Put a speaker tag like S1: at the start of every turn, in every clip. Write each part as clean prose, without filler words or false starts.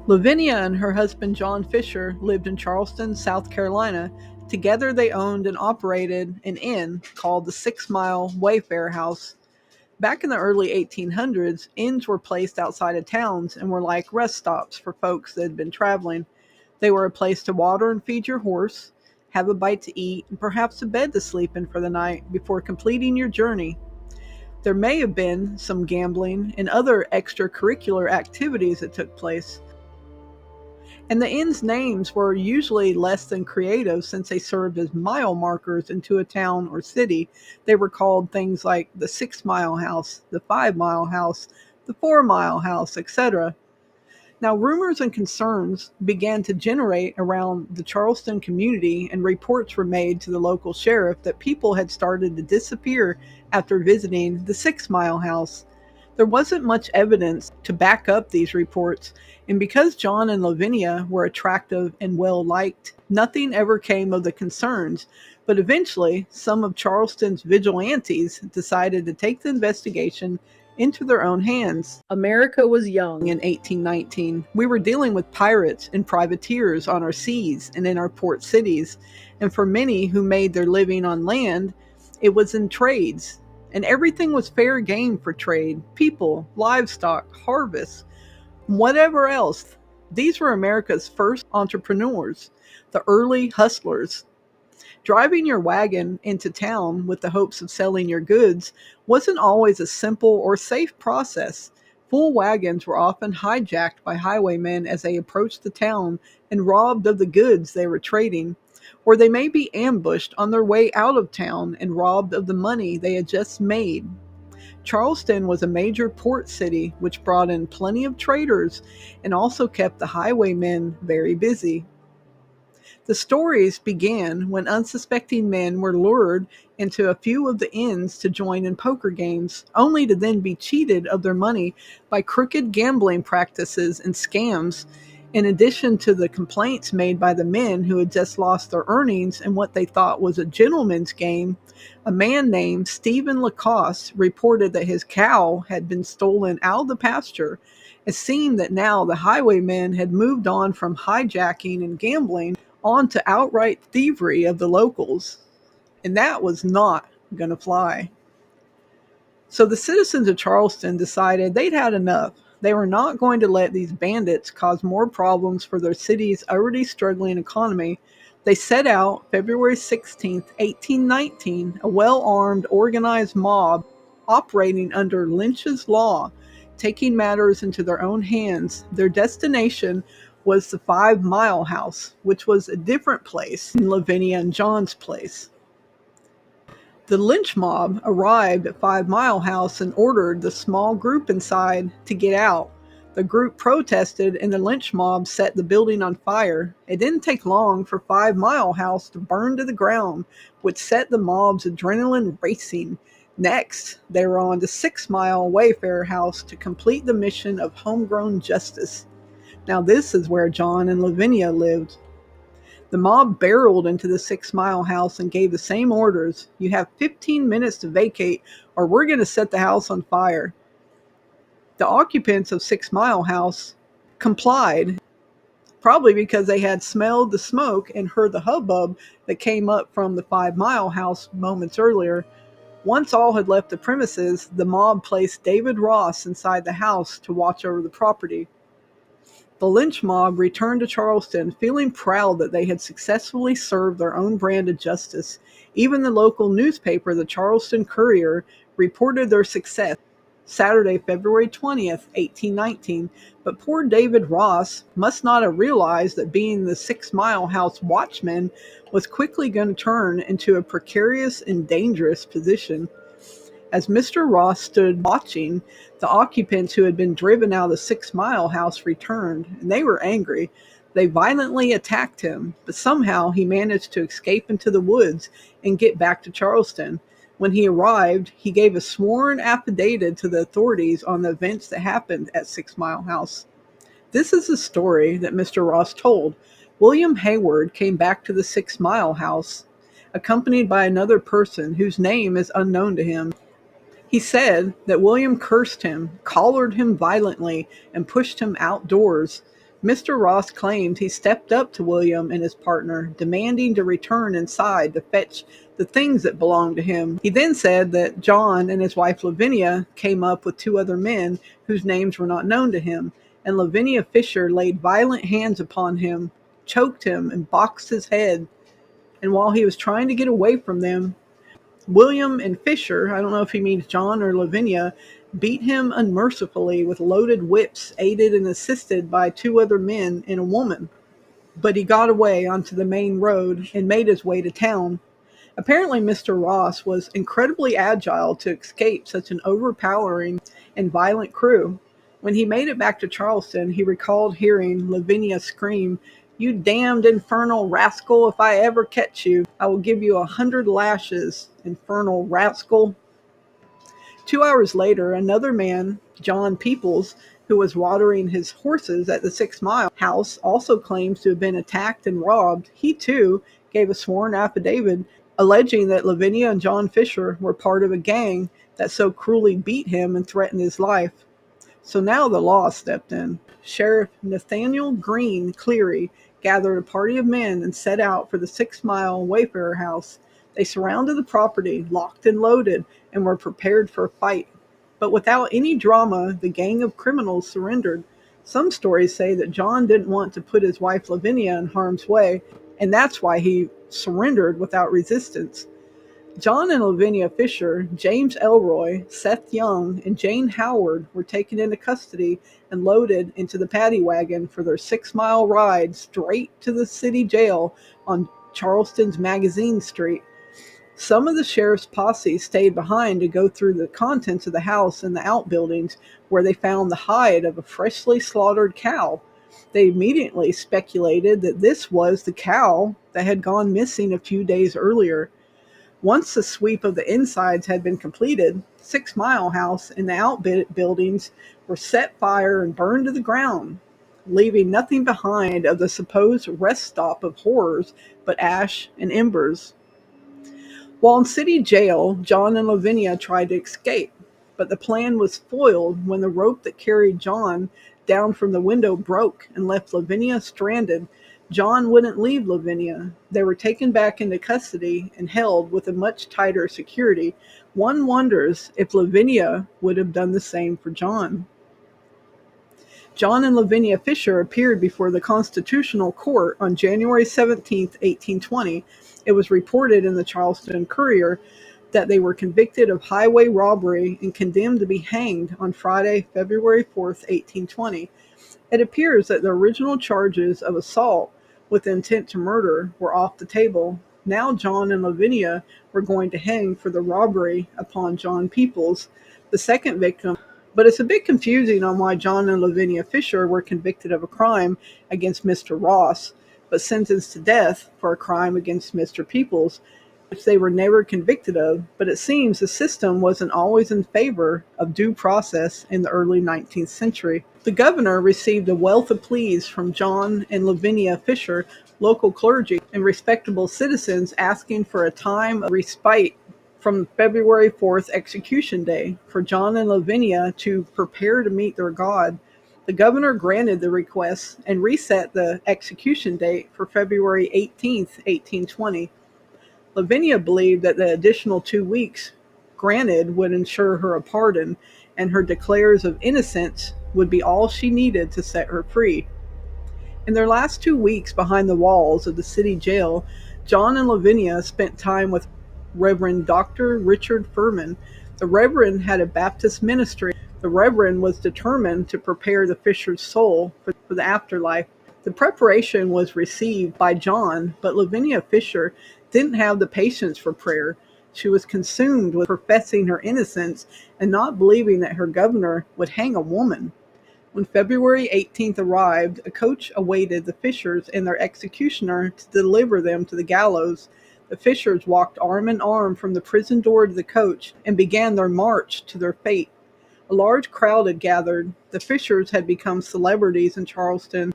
S1: Lavinia and her husband John Fisher lived in Charleston, South Carolina. Together they owned and operated an inn called the 6 Mile Wayfare House. Back in the early 1800s, inns were placed outside of towns and were like rest stops for folks that had been traveling. They were a place to water and feed your horse, have a bite to eat, and perhaps a bed to sleep in for the night before completing your journey. There may have been some gambling and other extracurricular activities that took place. And the inns' names were usually less than creative since they served as mile markers into a town or city. They were called things like the 6 Mile House, the 5 Mile House, the 4 Mile House, etc. Now, rumors and concerns began to generate around the Charleston community, and reports were made to the local sheriff that people had started to disappear after visiting the 6 Mile House. There wasn't much evidence to back up these reports, and because John and Lavinia were attractive and well-liked, nothing ever came of the concerns. But eventually, some of Charleston's vigilantes decided to take the investigation into their own hands. America was young in 1819. We were dealing with pirates and privateers on our seas and in our port cities, and for many who made their living on land, it was in trades. And everything was fair game for trade: people, livestock, harvests, whatever else. These were America's first entrepreneurs, the early hustlers. Driving your wagon into town with the hopes of selling your goods wasn't always a simple or safe process. Full wagons were often hijacked by highwaymen as they approached the town and robbed of the goods they were trading. Or they may be ambushed on their way out of town and robbed of the money they had just made. Charleston was a major port city, which brought in plenty of traders and also kept the highwaymen very busy. The stories began when unsuspecting men were lured into a few of the inns to join in poker games, only to then be cheated of their money by crooked gambling practices and scams. In addition to the complaints made by the men who had just lost their earnings in what they thought was a gentleman's game, a man named Stephen Lacoste reported that his cow had been stolen out of the pasture. It seemed that now the highwaymen had moved on from hijacking and gambling on to outright thievery of the locals, and that was not going to fly. So the citizens of Charleston decided they'd had enough. They were not going to let these bandits cause more problems for their city's already struggling economy. They set out February 16, 1819, a well-armed, organized mob operating under Lynch's law, taking matters into their own hands. Their destination was the 5 Mile House, which was a different place than Lavinia and John's place. The lynch mob arrived at 5 Mile House and ordered the small group inside to get out. The group protested and the lynch mob set the building on fire. It didn't take long for 5 Mile House to burn to the ground, which set the mob's adrenaline racing. Next, they were on to 6 Mile Wayfare House to complete the mission of homegrown justice. Now this is where John and Lavinia lived. The mob barreled into the 6 Mile House and gave the same orders. You have 15 minutes to vacate or we're going to set the house on fire. The occupants of 6 Mile House complied, probably because they had smelled the smoke and heard the hubbub that came up from the 5 Mile House moments earlier. Once all had left the premises, the mob placed David Ross inside the house to watch over the property. The lynch mob returned to Charleston, feeling proud that they had successfully served their own brand of justice. Even the local newspaper, the Charleston Courier, reported their success Saturday, February 20th, 1819. But poor David Ross must not have realized that being the 6 Mile House watchman was quickly going to turn into a precarious and dangerous position. As Mr. Ross stood watching, the occupants who had been driven out of the 6 Mile House returned, and they were angry. They violently attacked him, but somehow he managed to escape into the woods and get back to Charleston. When he arrived, he gave a sworn affidavit to the authorities on the events that happened at 6 Mile House. This is the story that Mr. Ross told. William Hayward came back to the 6 Mile House, accompanied by another person whose name is unknown to him. He said that William cursed him, collared him violently, and pushed him outdoors. Mr. Ross claimed he stepped up to William and his partner, demanding to return inside to fetch the things that belonged to him. He then said that John and his wife Lavinia came up with two other men whose names were not known to him, and Lavinia Fisher laid violent hands upon him, choked him, and boxed his head. And while he was trying to get away from them, William and Fisher, I don't know if he means John or Lavinia, beat him unmercifully with loaded whips, aided and assisted by two other men and a woman. But he got away onto the main road and made his way to town. Apparently, Mr. Ross was incredibly agile to escape such an overpowering and violent crew. When he made it back to Charleston, he recalled hearing Lavinia scream, "You damned infernal rascal, if I ever catch you, I will give you 100 lashes, infernal rascal." 2 hours later, another man, John Peoples, who was watering his horses at the 6 Mile house, also claims to have been attacked and robbed. He, too, gave a sworn affidavit alleging that Lavinia and John Fisher were part of a gang that so cruelly beat him and threatened his life. So now the law stepped in. Sheriff Nathaniel Green Cleary gathered a party of men and set out for the 6 Mile Wayfare House. They surrounded the property, locked and loaded, and were prepared for a fight. But without any drama, the gang of criminals surrendered. Some stories say that John didn't want to put his wife Lavinia in harm's way, and that's why he surrendered without resistance. John and Lavinia Fisher, James Elroy, Seth Young, and Jane Howard were taken into custody and loaded into the paddy wagon for their 6-mile ride straight to the city jail on Charleston's Magazine Street. Some of the sheriff's posse stayed behind to go through the contents of the house and the outbuildings, where they found the hide of a freshly slaughtered cow. They immediately speculated that this was the cow that had gone missing a few days earlier. Once the sweep of the insides had been completed, 6 Mile House and the outbuildings were set fire and burned to the ground, leaving nothing behind of the supposed rest stop of horrors but ash and embers. While in city jail, John and Lavinia tried to escape, but the plan was foiled when the rope that carried John down from the window broke and left Lavinia stranded. John wouldn't leave Lavinia. They were taken back into custody and held with a much tighter security. One wonders if Lavinia would have done the same for John. John and Lavinia Fisher appeared before the Constitutional Court on January 17, 1820. It was reported in the Charleston Courier that they were convicted of highway robbery and condemned to be hanged on Friday, February 4th, 1820. It appears that the original charges of assault with intent to murder were off the table. Now John and Lavinia were going to hang for the robbery upon John Peoples, the second victim. But it's a bit confusing on why John and Lavinia Fisher were convicted of a crime against Mr. Ross, but sentenced to death for a crime against Mr. Peoples, which they were never convicted of. But it seems the system wasn't always in favor of due process in the early 19th century. The governor received a wealth of pleas from John and Lavinia Fisher, local clergy, and respectable citizens asking for a time of respite from February 4th execution day for John and Lavinia to prepare to meet their God. The governor granted the request and reset the execution date for February 18th, 1820. Lavinia believed that the additional 2 weeks granted would ensure her a pardon, and her declares of innocence would be all she needed to set her free. In their last 2 weeks behind the walls of the city jail, John and Lavinia spent time with Reverend Dr. Richard Furman. The Reverend had a Baptist ministry. The Reverend was determined to prepare the Fisher's soul for the afterlife. The preparation was received by John, but Lavinia Fisher didn't have the patience for prayer. She was consumed with professing her innocence and not believing that her governor would hang a woman. When February 18th arrived, a coach awaited the Fishers and their executioner to deliver them to the gallows. The Fishers walked arm in arm from the prison door to the coach and began their march to their fate. A large crowd had gathered. The Fishers had become celebrities in Charleston.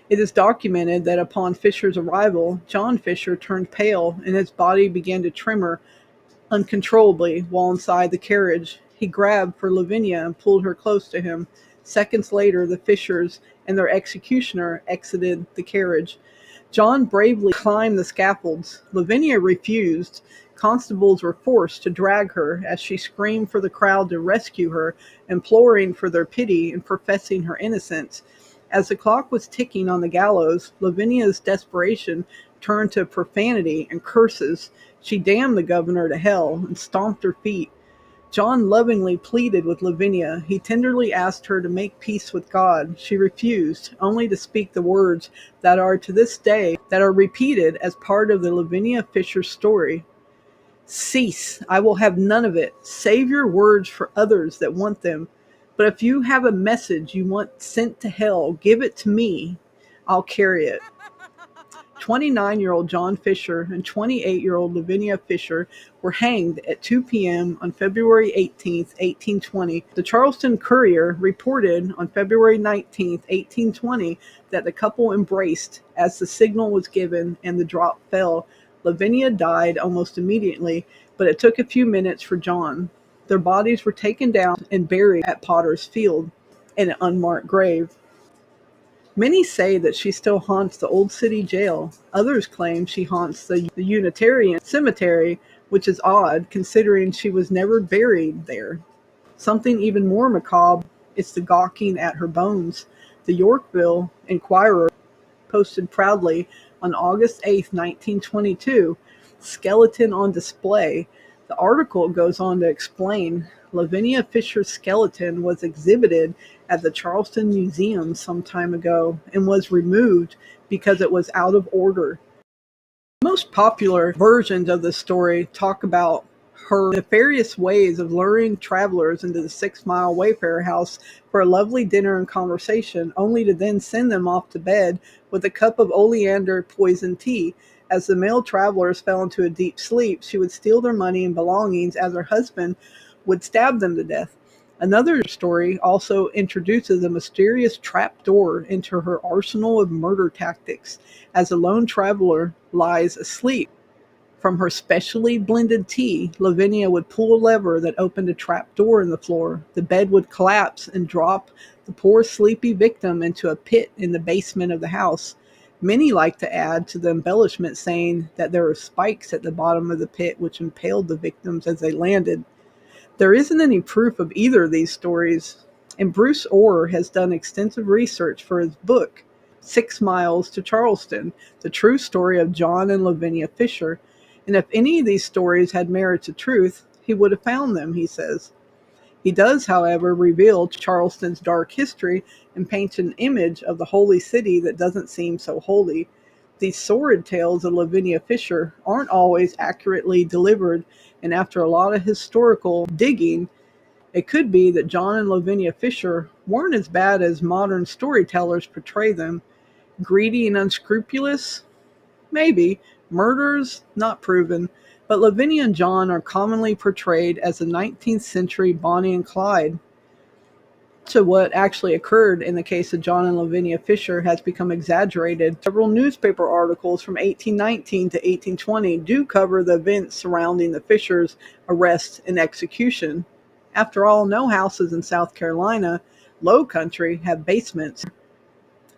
S1: It is documented that upon Fisher's arrival, John Fisher turned pale and his body began to tremor uncontrollably while inside the carriage. He grabbed for Lavinia and pulled her close to him. Seconds later, the Fishers and their executioner exited the carriage. John bravely climbed the scaffolds. Lavinia refused. Constables were forced to drag her as she screamed for the crowd to rescue her, imploring for their pity and professing her innocence. As the clock was ticking on the gallows, Lavinia's desperation turned to profanity and curses. She damned the governor to hell and stomped her feet. John lovingly pleaded with Lavinia. He tenderly asked her to make peace with God. She refused, only to speak the words that are to this day that are repeated as part of the Lavinia Fisher story. Cease, I will have none of it. Save your words for others that want them. But if you have a message you want sent to hell, give it to me. I'll carry it. 29-year-old John Fisher and 28-year-old Lavinia Fisher were hanged at 2 p.m. on February 18, 1820. The Charleston Courier reported on February 19, 1820, that the couple embraced as the signal was given and the drop fell. Lavinia died almost immediately, but it took a few minutes for John. Their bodies were taken down and buried at Potter's Field in an unmarked grave. Many say that she still haunts the Old City Jail. Others claim she haunts the Unitarian Cemetery, which is odd considering she was never buried there. Something even more macabre is the gawking at her bones. The Yorkville Inquirer posted proudly on August 8, 1922, "Skeleton on display." The article goes on to explain Lavinia Fisher's skeleton was exhibited at the Charleston Museum some time ago and was removed because it was out of order. The most popular versions of the story talk about her nefarious ways of luring travelers into the 6 Mile Wayfare House for a lovely dinner and conversation, only to then send them off to bed with a cup of oleander poison tea. As the male travelers fell into a deep sleep, she would steal their money and belongings as her husband would stab them to death. Another story also introduces a mysterious trapdoor into her arsenal of murder tactics. As a lone traveler lies asleep, from her specially blended tea, Lavinia would pull a lever that opened a trapdoor in the floor. The bed would collapse and drop the poor sleepy victim into a pit in the basement of the house. Many like to add to the embellishment, saying that there were spikes at the bottom of the pit which impaled the victims as they landed. There isn't any proof of either of these stories, and Bruce Orr has done extensive research for his book, 6 Miles to Charleston, the true story of John and Lavinia Fisher. And if any of these stories had merit to truth, he would have found them, he says. He does, however, reveal Charleston's dark history and paints an image of the holy city that doesn't seem so holy. These sordid tales of Lavinia Fisher aren't always accurately delivered, and after a lot of historical digging, it could be that John and Lavinia Fisher weren't as bad as modern storytellers portray them. Greedy and unscrupulous? Maybe. Murders? Not proven. But Lavinia and John are commonly portrayed as the 19th century Bonnie and Clyde. To what actually occurred in the case of John and Lavinia Fisher has become exaggerated. Several newspaper articles from 1819 to 1820 do cover the events surrounding the Fishers' arrest and execution. After all, no houses in South Carolina, low country, have basements.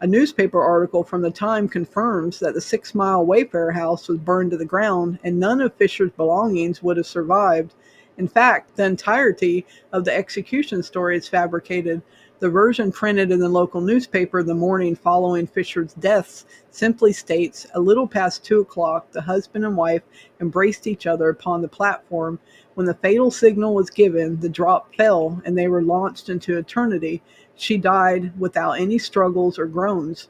S1: A newspaper article from the time confirms that the 6 Mile Wayfare House was burned to the ground and none of Fisher's belongings would have survived. In fact, the entirety of the execution story is fabricated. The version printed in the local newspaper the morning following Fisher's deaths simply states, "A little past 2 o'clock, the husband and wife embraced each other upon the platform. When the fatal signal was given, the drop fell and they were launched into eternity. She died without any struggles or groans."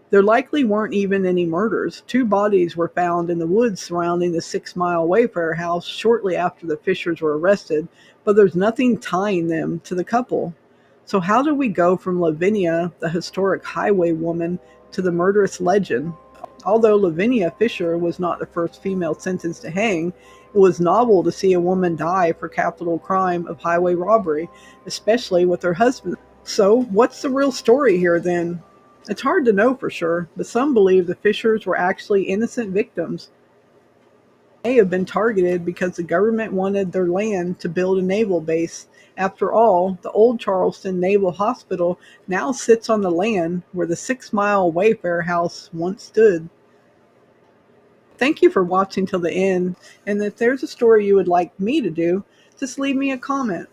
S1: There likely weren't even any murders. 2 bodies were found in the woods surrounding the 6 Mile Wayfare House shortly after the Fishers were arrested, but there's nothing tying them to the couple. So how do we go from Lavinia, the historic highway woman, to the murderous legend? Although Lavinia Fisher was not the first female sentenced to hang, it was novel to see a woman die for capital crime of highway robbery, especially with her husband. So what's the real story here then? It's hard to know for sure, but some believe the Fishers were actually innocent victims. may have been targeted because the government wanted their land to build a naval base. After all, the old Charleston Naval Hospital now sits on the land where the 6 Mile Wayfare House once stood. Thank you for watching till the end, and if there's a story you would like me to do, just leave me a comment.